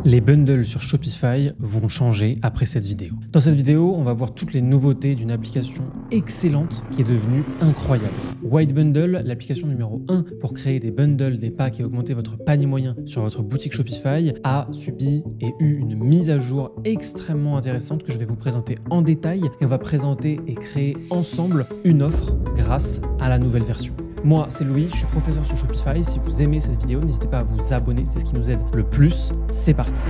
Les bundles sur Shopify vont changer après cette vidéo. Dans cette vidéo, on va voir toutes les nouveautés d'une application excellente qui est devenue incroyable. White Bundle, l'application numéro 1 pour créer des bundles, des packs et augmenter votre panier moyen sur votre boutique Shopify, a subi et eu une mise à jour extrêmement intéressante que je vais vous présenter en détail et on va présenter et créer ensemble une offre grâce à la nouvelle version. Moi, c'est Louis, je suis professeur sur Shopify. Si vous aimez cette vidéo, n'hésitez pas à vous abonner, c'est ce qui nous aide le plus. C'est parti.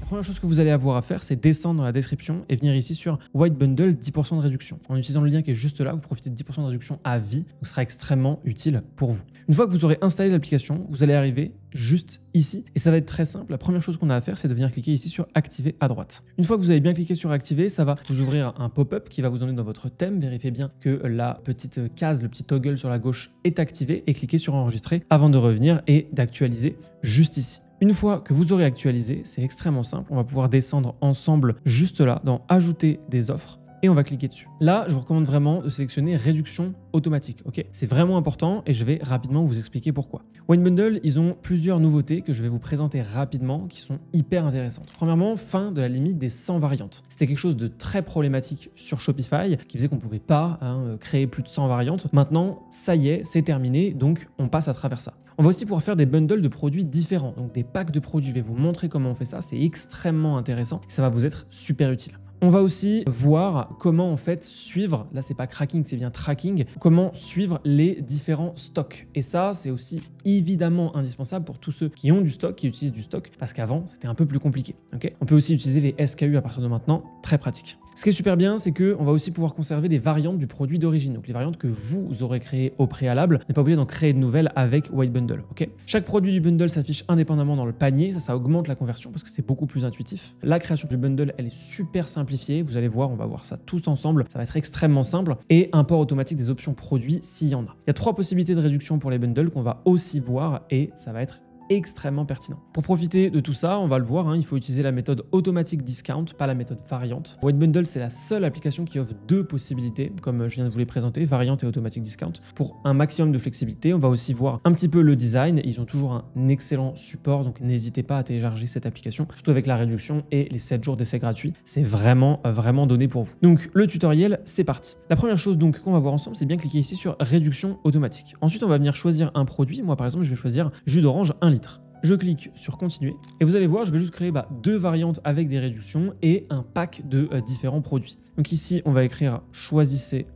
La première chose que vous allez avoir à faire, c'est descendre dans la description et venir ici sur White Bundle, 10% de réduction. En utilisant le lien qui est juste là, vous profitez de 10% de réduction à vie, donc ce sera extrêmement utile pour vous. Une fois que vous aurez installé l'application, vous allez arriver juste ici et ça va être très simple. La première chose qu'on a à faire, c'est de venir cliquer ici sur Activer à droite. Une fois que vous avez bien cliqué sur Activer, ça va vous ouvrir un pop-up qui va vous emmener dans votre thème. Vérifiez bien que la petite case, le petit toggle sur la gauche est activé et cliquez sur Enregistrer avant de revenir et d'actualiser juste ici. Une fois que vous aurez actualisé, c'est extrêmement simple, on va pouvoir descendre ensemble juste là dans Ajouter des offres et on va cliquer dessus. Là, je vous recommande vraiment de sélectionner Réduction automatique. Ok, c'est vraiment important et je vais rapidement vous expliquer pourquoi. White Bundle, ils ont plusieurs nouveautés que je vais vous présenter rapidement qui sont hyper intéressantes. Premièrement, fin de la limite des 100 variantes. C'était quelque chose de très problématique sur Shopify qui faisait qu'on ne pouvait pas créer plus de 100 variantes. Maintenant, ça y est, c'est terminé, donc on passe à travers ça. On va aussi pouvoir faire des bundles de produits différents, donc des packs de produits. Je vais vous montrer comment on fait ça, c'est extrêmement intéressant et ça va vous être super utile. On va aussi voir comment en fait suivre, là c'est pas cracking, c'est bien tracking, comment suivre les différents stocks. Et ça, c'est aussi évidemment indispensable pour tous ceux qui ont du stock, qui utilisent du stock, parce qu'avant c'était un peu plus compliqué. Okay, on peut aussi utiliser les SKU à partir de maintenant, très pratique. Ce qui est super bien, c'est qu'on va aussi pouvoir conserver les variantes du produit d'origine, donc les variantes que vous aurez créées au préalable. On n'est pas obligé d'en créer de nouvelles avec White Bundle. Okay, chaque produit du bundle s'affiche indépendamment dans le panier, ça augmente la conversion parce que c'est beaucoup plus intuitif. La création du bundle, elle est super simplifiée. Vous allez voir, on va voir ça tous ensemble. Ça va être extrêmement simple et import automatique des options produits s'il y en a. Il y a 3 possibilités de réduction pour les bundles qu'on va aussi voir et ça va être extrêmement pertinent. Pour profiter de tout ça, on va le voir, il faut utiliser la méthode automatique discount, pas la méthode variante. White Bundle, c'est la seule application qui offre 2 possibilités, comme je viens de vous les présenter, variante et automatic discount, pour un maximum de flexibilité. On va aussi voir un petit peu le design. Ils ont toujours un excellent support, donc n'hésitez pas à télécharger cette application, surtout avec la réduction et les 7 jours d'essai gratuit. C'est vraiment donné pour vous. Donc le tutoriel, c'est parti. La première chose donc qu'on va voir ensemble, c'est bien cliquer ici sur réduction automatique. Ensuite, on va venir choisir un produit. Moi, par exemple, je vais choisir jus d'orange 1 litre. Je clique sur continuer et vous allez voir, je vais juste créer 2 variantes avec des réductions et un pack de différents produits. Donc ici, on va écrire choisissez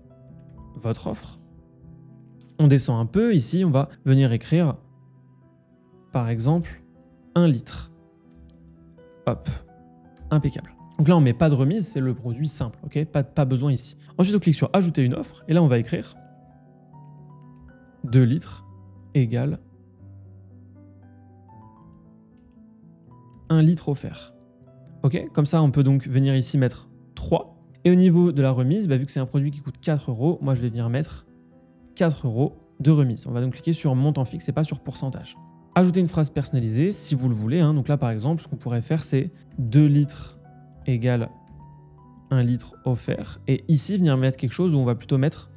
votre offre. On descend un peu. Ici, on va venir écrire par exemple 1 litre. Hop, impeccable. Donc là, on ne met pas de remise, c'est le produit simple. Ok, pas besoin ici. Ensuite, on clique sur ajouter une offre et là, on va écrire 2 litres égale 1 litre offert. Ok, comme ça, on peut donc venir ici mettre 3. Et au niveau de la remise, vu que c'est un produit qui coûte 4 €, moi, je vais venir mettre 4 € de remise. On va donc cliquer sur montant fixe et pas sur pourcentage. Ajouter une phrase personnalisée si vous le voulez. Donc là, par exemple, ce qu'on pourrait faire, c'est 2 litres égale 1 litre offert. Et ici, venir mettre quelque chose où on va plutôt mettre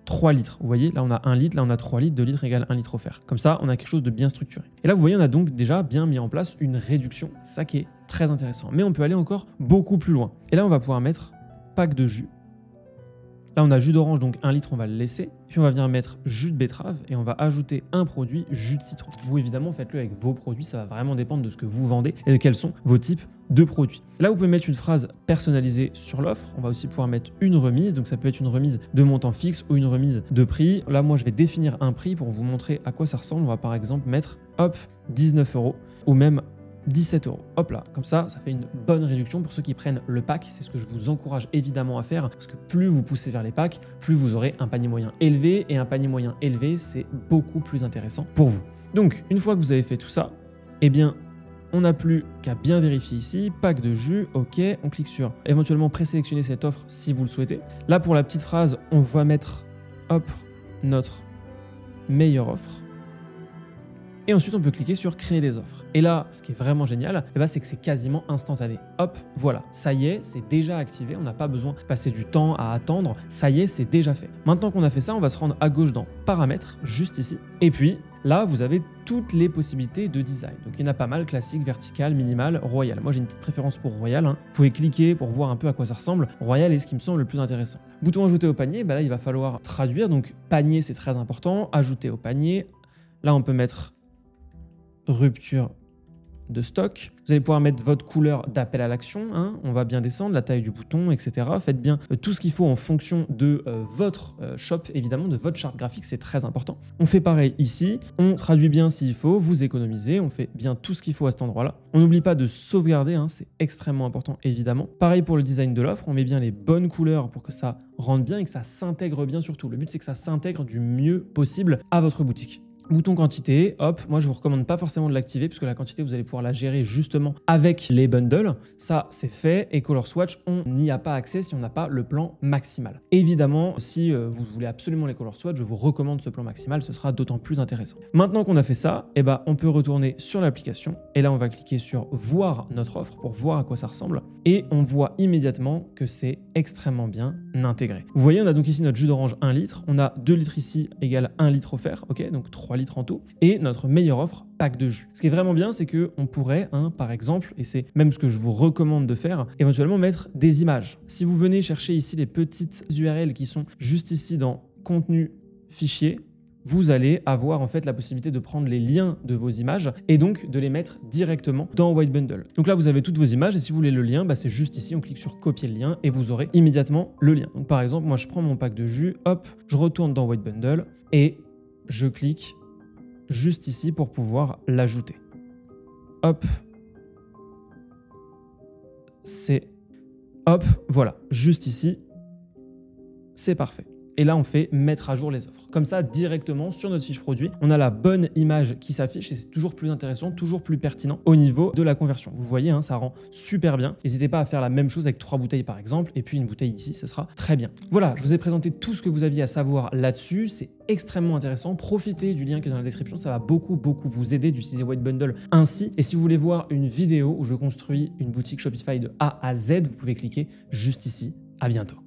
3 litres. Vous voyez, là on a 1 litre, là on a 3 litres, 2 litres égale 1 litre offert. Comme ça, on a quelque chose de bien structuré. Et là, vous voyez, on a donc déjà bien mis en place une réduction, ça qui est très intéressant. Mais on peut aller encore beaucoup plus loin. Et là, on va pouvoir mettre pack de jus. Là, on a jus d'orange, donc 1 litre, on va le laisser. Puis on va venir mettre jus de betterave et on va ajouter un produit jus de citron. Vous, évidemment, faites-le avec vos produits, ça va vraiment dépendre de ce que vous vendez et de quels sont vos types de produits. Là, vous pouvez mettre une phrase personnalisée sur l'offre. On va aussi pouvoir mettre une remise, donc ça peut être une remise de montant fixe ou une remise de prix. Là, moi, je vais définir un prix pour vous montrer à quoi ça ressemble. On va par exemple mettre, 19 € ou même 17 €. Hop là, comme ça fait une bonne réduction pour ceux qui prennent le pack. C'est ce que je vous encourage évidemment à faire parce que plus vous poussez vers les packs, plus vous aurez un panier moyen élevé et un panier moyen élevé, c'est beaucoup plus intéressant pour vous. Donc, une fois que vous avez fait tout ça, eh bien, on n'a plus qu'à bien vérifier ici, pack de jus, ok, on clique sur éventuellement présélectionner cette offre si vous le souhaitez. Là, pour la petite phrase, on va mettre, notre meilleure offre. Et ensuite, on peut cliquer sur créer des offres. Et là, ce qui est vraiment génial, c'est que c'est quasiment instantané. Hop, voilà, ça y est, c'est déjà activé. On n'a pas besoin de passer du temps à attendre. Ça y est, c'est déjà fait. Maintenant qu'on a fait ça, on va se rendre à gauche dans paramètres, juste ici. Et puis, là, vous avez toutes les possibilités de design. Donc, il y en a pas mal, classique, vertical, minimal, royal. Moi, j'ai une petite préférence pour royal. Vous pouvez cliquer pour voir un peu à quoi ça ressemble. Royal est ce qui me semble le plus intéressant. Bouton ajouter au panier, là, il va falloir traduire. Donc, panier, c'est très important. Ajouter au panier. Là, on peut mettre rupture de stock. Vous allez pouvoir mettre votre couleur d'appel à l'action, on va bien descendre, la taille du bouton, etc. Faites bien tout ce qu'il faut en fonction de votre shop, évidemment, de votre charte graphique, c'est très important. On fait pareil ici, on traduit bien s'il faut, vous économisez, on fait bien tout ce qu'il faut à cet endroit-là. On n'oublie pas de sauvegarder, c'est extrêmement important, évidemment. Pareil pour le design de l'offre, on met bien les bonnes couleurs pour que ça rentre bien et que ça s'intègre bien surtout. Le but, c'est que ça s'intègre du mieux possible à votre boutique. Bouton quantité, hop, moi je vous recommande pas forcément de l'activer puisque la quantité vous allez pouvoir la gérer justement avec les bundles. Ça c'est fait et Color Swatch, on n'y a pas accès si on n'a pas le plan maximal. Évidemment, si vous voulez absolument les Color Swatch, je vous recommande ce plan maximal, ce sera d'autant plus intéressant. Maintenant qu'on a fait ça, on peut retourner sur l'application et là on va cliquer sur voir notre offre pour voir à quoi ça ressemble et on voit immédiatement que c'est extrêmement bien intégré. Vous voyez, on a donc ici notre jus d'orange 1 litre, on a 2 litres ici égale 1 litre offert, ok, donc 3 litres en tout, et notre meilleure offre, pack de jus. Ce qui est vraiment bien, c'est qu'on pourrait, par exemple, et c'est même ce que je vous recommande de faire, éventuellement mettre des images. Si vous venez chercher ici les petites URL qui sont juste ici dans contenu fichier, vous allez avoir en fait la possibilité de prendre les liens de vos images et donc de les mettre directement dans White Bundle. Donc là, vous avez toutes vos images et si vous voulez le lien, c'est juste ici, on clique sur copier le lien et vous aurez immédiatement le lien. Donc par exemple, moi je prends mon pack de jus, hop, je retourne dans White Bundle et je clique juste ici pour pouvoir l'ajouter. Hop. C'est... Hop, voilà, juste ici. C'est parfait. Et là, on fait mettre à jour les offres. Comme ça, directement sur notre fiche produit, on a la bonne image qui s'affiche et c'est toujours plus intéressant, toujours plus pertinent au niveau de la conversion. Vous voyez, ça rend super bien. N'hésitez pas à faire la même chose avec 3 bouteilles par exemple et puis une bouteille ici, ce sera très bien. Voilà, je vous ai présenté tout ce que vous aviez à savoir là-dessus. C'est extrêmement intéressant. Profitez du lien qui est dans la description. Ça va beaucoup vous aider d'utiliser White Bundle ainsi. Et si vous voulez voir une vidéo où je construis une boutique Shopify de A à Z, vous pouvez cliquer juste ici. À bientôt.